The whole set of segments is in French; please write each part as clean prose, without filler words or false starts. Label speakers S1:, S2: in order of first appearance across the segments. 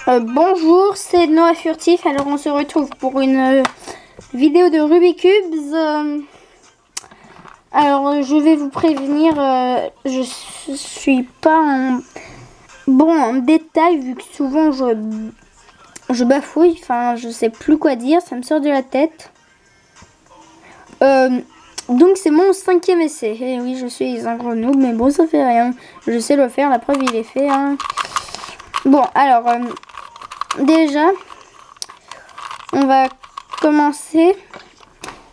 S1: Bonjour, c'est Noah Furtif. Alors on se retrouve pour une vidéo de Rubik's Cubes. Alors je vais vous prévenir, je suis pas en détail vu que souvent je bafouille. Enfin, je sais plus quoi dire, ça me sort de la tête. Donc c'est mon 5e essai. Et oui, je suis un gros noob, mais bon, ça fait rien. Je sais le faire, la preuve il est fait. Hein. Bon, alors déjà, on va commencer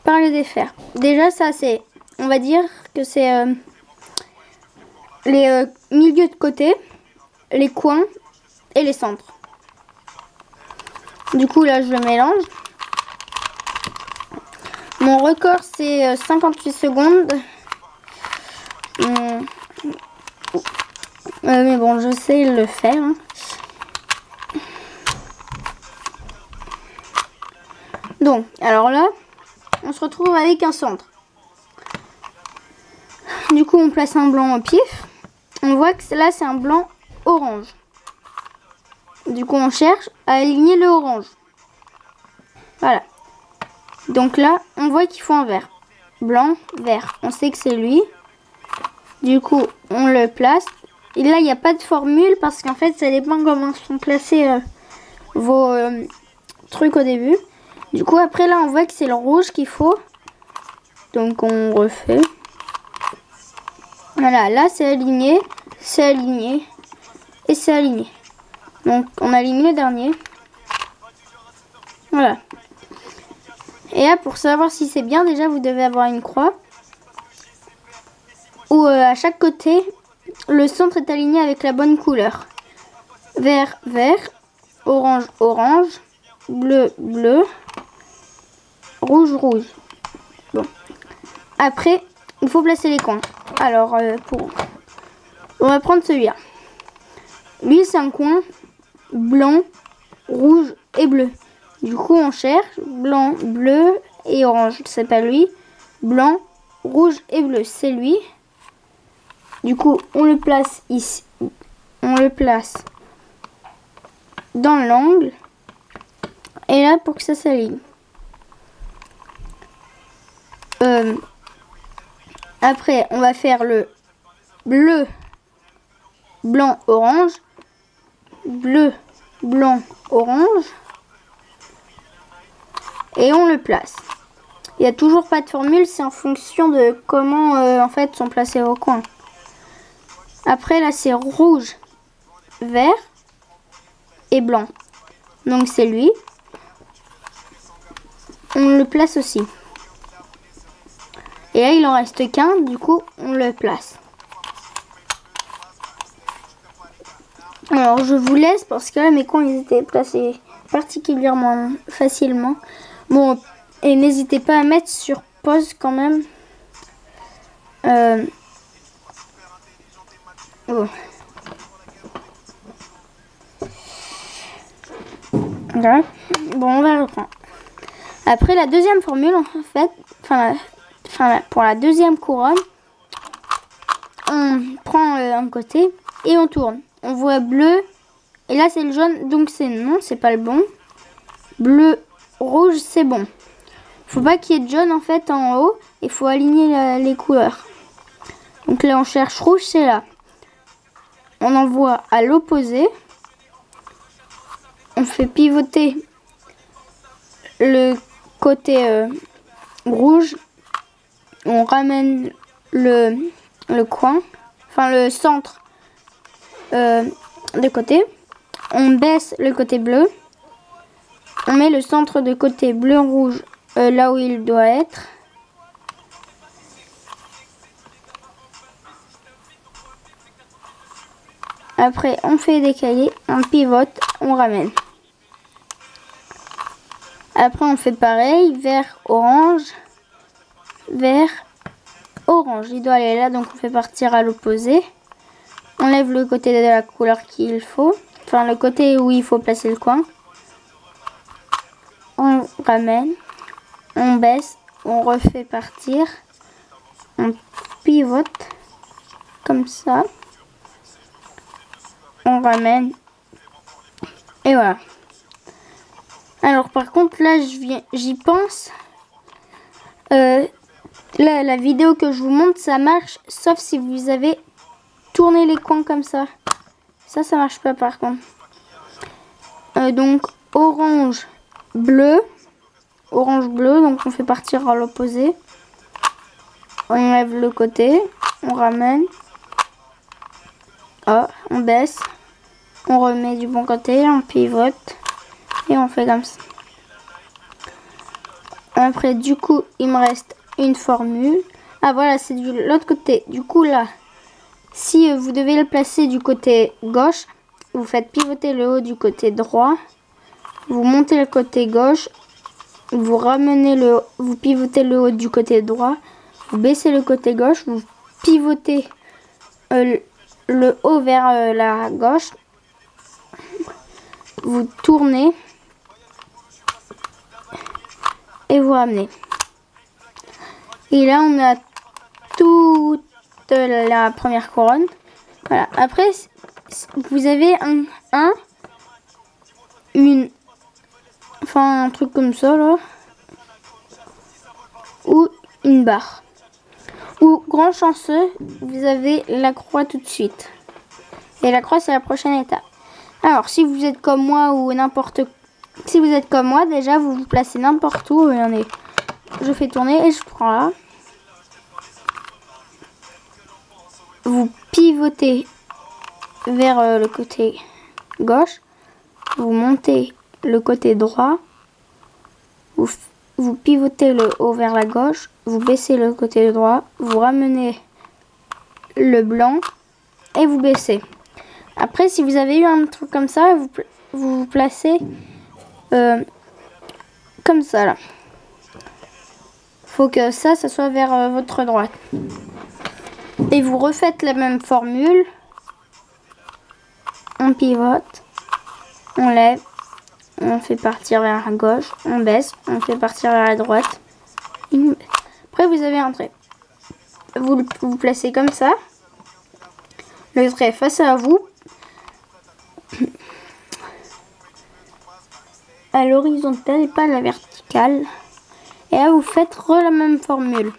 S1: par les défaire. Déjà, ça c'est, on va dire que c'est les milieux de côté, les coins et les centres. Du coup, là, je le mélange. Mon record, c'est 58 secondes. Mais bon, je sais le faire. Hein. Donc, alors là, on se retrouve avec un centre. Du coup, on place un blanc au pif. On voit que là, c'est un blanc orange. Du coup, on cherche à aligner le orange. Voilà. Donc là, on voit qu'il faut un vert. Blanc, vert. On sait que c'est lui. Du coup, on le place. Et là, il n'y a pas de formule parce qu'en fait, ça dépend comment sont placés vos trucs au début. Du coup, après là, on voit que c'est le rouge qu'il faut. Donc, on refait. Voilà, là, c'est aligné et c'est aligné. Donc, on aligne le dernier. Voilà. Et là, pour savoir si c'est bien, déjà, vous devez avoir une croix. Où à chaque côté, le centre est aligné avec la bonne couleur. Vert, vert. Orange, orange. Bleu, bleu. Rouge, rouge. Bon. Après, il faut placer les coins. Alors, on va prendre celui-là. Lui, c'est un coin blanc, rouge et bleu. Du coup, on cherche blanc, bleu et orange. C'est pas lui. Blanc, rouge et bleu, c'est lui. Du coup, on le place ici. On le place dans l'angle. Et là, pour que ça s'aligne. Après, on va faire le bleu, blanc, orange. Bleu, blanc, orange. Et on le place. Il n'y a toujours pas de formule, c'est en fonction de comment en fait sont placés vos coins. Après là c'est rouge, vert et blanc. Donc c'est lui. On le place aussi. Et là il en reste qu'un, du coup on le place. Alors je vous laisse parce que là mes coins ils étaient placés particulièrement facilement. Bon, et n'hésitez pas à mettre sur pause quand même. Oh. Voilà. Bon, on va reprendre. Après la deuxième formule, en fait, pour la deuxième couronne, on prend un côté et on tourne. On voit bleu, et là c'est le jaune, donc c'est non, c'est pas le bon. Bleu, rouge, c'est bon. Faut pas qu'il y ait de jaune en fait en haut. Il faut aligner les couleurs. Donc là on cherche rouge, c'est là. On envoie à l'opposé. On fait pivoter le côté rouge. On ramène le coin, enfin le centre de côté. On baisse le côté bleu. On met le centre de côté bleu-rouge là où il doit être. Après, on fait décaler, on pivote, on ramène. Après, on fait pareil, vert, orange, vert, orange. Il doit aller là, donc on fait partir à l'opposé. On lève le côté de la couleur qu'il faut, enfin le côté où il faut placer le coin. On ramène, on baisse, on refait partir, on pivote comme ça, on ramène, Et voilà. Alors par contre là j'y pense. Là la vidéo que je vous montre ça marche sauf si vous avez tourné les coins comme ça. Ça marche pas par contre. Donc orange, bleu, donc on fait partir à l'opposé. On enlève le côté, on ramène. Oh, on baisse. On remet du bon côté, on pivote. Et on fait comme ça. Après, du coup, il me reste une formule. Ah, voilà, c'est de l'autre côté. Du coup, là, si vous devez le placer du côté gauche, vous faites pivoter le haut du côté droit. Vous montez le côté gauche. Vous ramenez vous pivotez le haut du côté droit. Vous baissez le côté gauche. Vous pivotez le haut vers la gauche. Vous tournez. Et vous ramenez. Et là, on a toute la première couronne. Voilà. Après, vous avez un truc comme ça, là. Ou une barre. Ou, grand chanceux, vous avez la croix tout de suite. Et la croix, c'est la prochaine étape. Alors, si vous êtes comme moi ou n'importe quoi. Si vous êtes comme moi, déjà vous vous placez n'importe où. Je fais tourner et je prends là. Vous pivotez vers le côté gauche. Vous montez le côté droit. Vous pivotez le haut vers la gauche. Vous baissez le côté droit. Vous ramenez le blanc et vous baissez. Après, si vous avez eu un truc comme ça, vous placez comme ça là. Faut que ça soit vers votre droite. Et vous refaites la même formule. On pivote, on lève, on fait partir vers la gauche, on baisse, on fait partir vers la droite. Après vous avez un trait. Vous placez comme ça. Le trait face à vous. À l'horizontale et pas à la verticale. Et là, vous faites la même formule.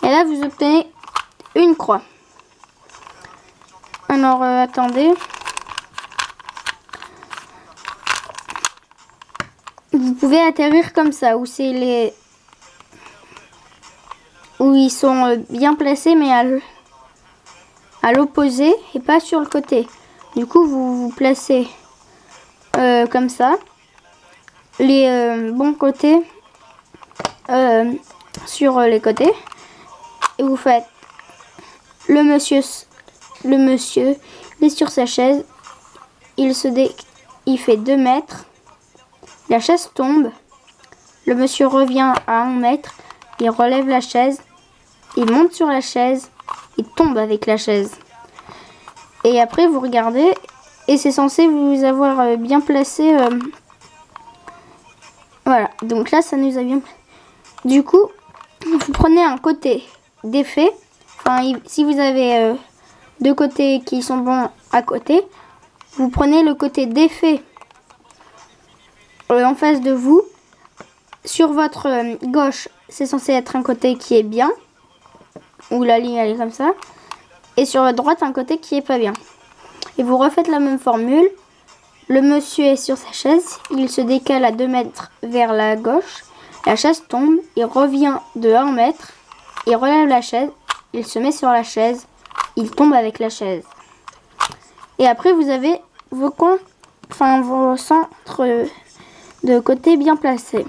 S1: Et là, vous obtenez une croix. Alors, attendez. Vous pouvez atterrir comme ça, où ils sont bien placés, mais à l'opposé et pas sur le côté. Du coup, vous vous placez comme ça, les bons côtés sur les côtés, et vous faites le monsieur il est sur sa chaise, il fait 2 mètres, la chaise tombe, le monsieur revient à 1 mètre, il relève la chaise, il monte sur la chaise, il tombe avec la chaise. Et après, vous regardez et c'est censé vous avoir bien placé. Voilà, donc là, ça nous a bien. Du coup, vous prenez un côté d'effet. Enfin, si vous avez 2 côtés qui sont bons à côté, vous prenez le côté d'effet en face de vous. Sur votre gauche, c'est censé être un côté qui est bien, où la ligne elle est comme ça. Et sur votre droite, un côté qui est pas bien. Et vous refaites la même formule. Le monsieur est sur sa chaise. Il se décale à 2 mètres vers la gauche. La chaise tombe. Il revient de 1 mètre. Il relève la chaise. Il se met sur la chaise. Il tombe avec la chaise. Et après, vous avez vos centres de côté bien placés.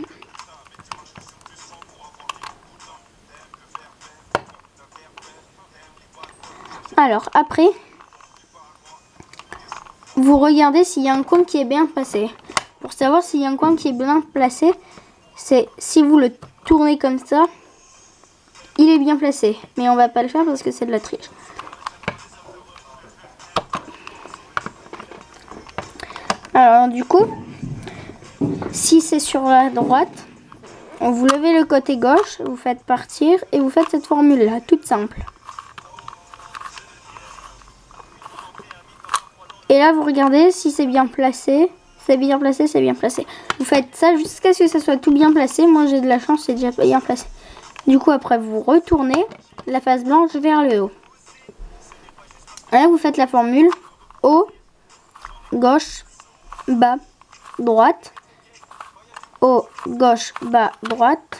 S1: Alors, après, vous regardez s'il y a un coin qui est bien placé. Pour savoir s'il y a un coin qui est bien placé, c'est si vous le tournez comme ça, il est bien placé. Mais on va pas le faire parce que c'est de la triche. Alors, du coup, si c'est sur la droite, vous levez le côté gauche, vous faites partir et vous faites cette formule-là, toute simple. Et là, vous regardez si c'est bien placé. C'est bien placé, c'est bien placé. Vous faites ça jusqu'à ce que ça soit tout bien placé. Moi, j'ai de la chance, c'est déjà bien placé. Du coup, après, vous retournez la face blanche vers le haut. Là, vous faites la formule haut, gauche, bas, droite. Haut, gauche, bas, droite.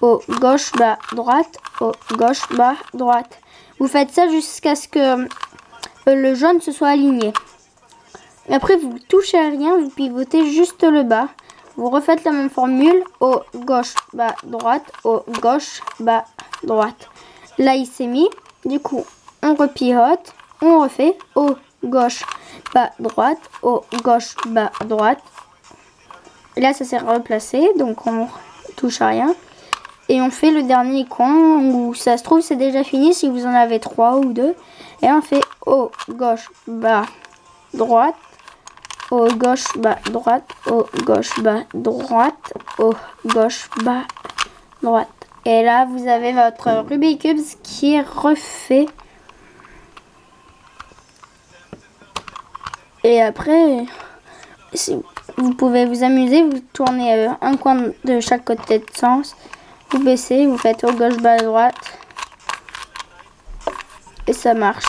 S1: Haut, gauche, bas, droite. Haut, gauche, bas, droite. Vous faites ça jusqu'à ce que le jaune se soit aligné. Et après, vous touchez à rien, vous pivotez juste le bas. Vous refaites la même formule. Haut, gauche, bas, droite. Haut, gauche, bas, droite. Là, il s'est mis. Du coup, on repivote. On refait. Haut, gauche, bas, droite. Haut, gauche, bas, droite. Et là, ça s'est replacé. Donc, on touche à rien. Et on fait le dernier coin où ça se trouve, c'est déjà fini si vous en avez 3 ou 2. Et on fait haut, gauche, bas, droite. Haut, gauche, bas, droite. Haut, gauche, bas, droite. Haut, gauche, bas, droite. Et là, vous avez votre Rubik's Cube qui est refait. Et après, vous pouvez vous amuser. Vous tournez un coin de chaque côté de sens. Vous baissez, vous faites haut, gauche, bas, droite. Et ça marche.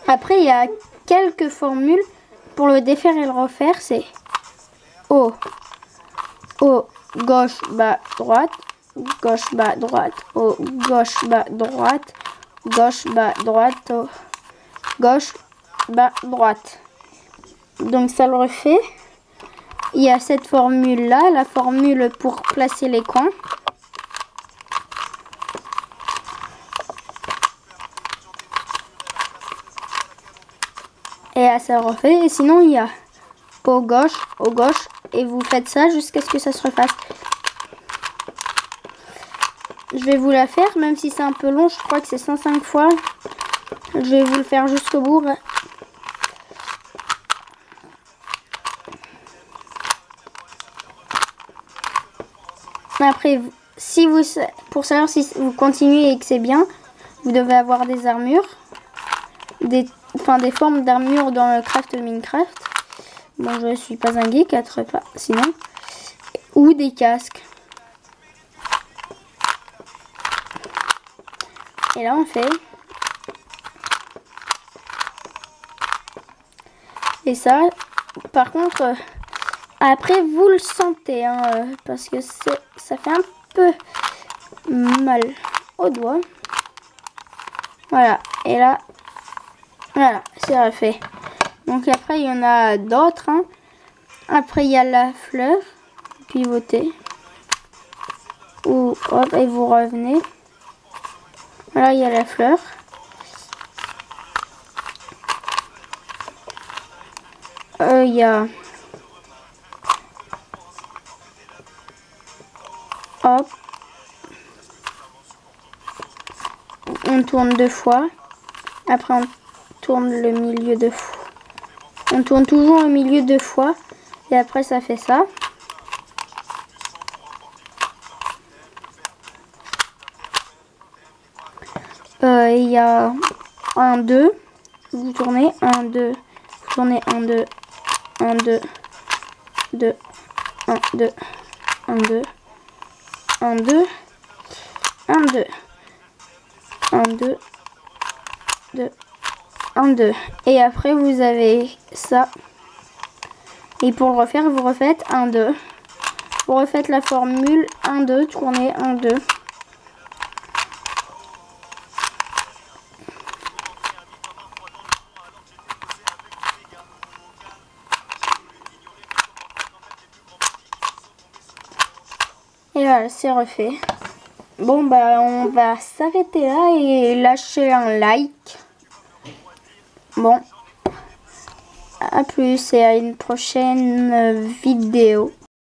S1: Après, il y a quelques formules pour le défaire et le refaire. C'est haut, gauche, bas, droite, gauche, bas, droite, haut, gauche, bas, droite, gauche, bas, droite, haut, gauche, bas, droite. Donc ça le refait. Il y a cette formule là, la formule pour placer les coins. Et là, ça refait. Et sinon, il y a au gauche. Et vous faites ça jusqu'à ce que ça se refasse. Je vais vous la faire, même si c'est un peu long. Je crois que c'est 105 fois. Je vais vous le faire jusqu'au bout. Après, si vous, pour savoir si vous continuez et que c'est bien, vous devez avoir des armures. Des formes d'armure dans le craft Minecraft. Bon, je suis pas un geek, pas, sinon. Ou des casques. Et là, on fait. Et ça, par contre, après, vous le sentez, hein, parce que ça fait un peu mal au doigt. Voilà. Et là, voilà, c'est refait. Donc après, il y en a d'autres. Hein. Après, il y a la fleur. Pivotez. Ou hop, et vous revenez. Voilà, il y a la fleur. Il y a... Hop. On tourne 2 fois. Après, on tourne le milieu 2 fois. On tourne toujours le milieu 2 fois. Et après, ça fait ça. Il y a 1, 2. Vous tournez 1, 2. Vous tournez 1, 2. 1, 2. 2. 1, 2. 1, 2. 1, 2. 1, 2. 1, 2. 2. 1, 2. Et après, vous avez ça. Et pour le refaire, vous refaites 1, 2. Vous refaites la formule 1, 2. Tournez 1, 2. Et voilà, c'est refait. Bon, bah, on va s'arrêter là et lâcher un like. Bon, à plus et à une prochaine vidéo.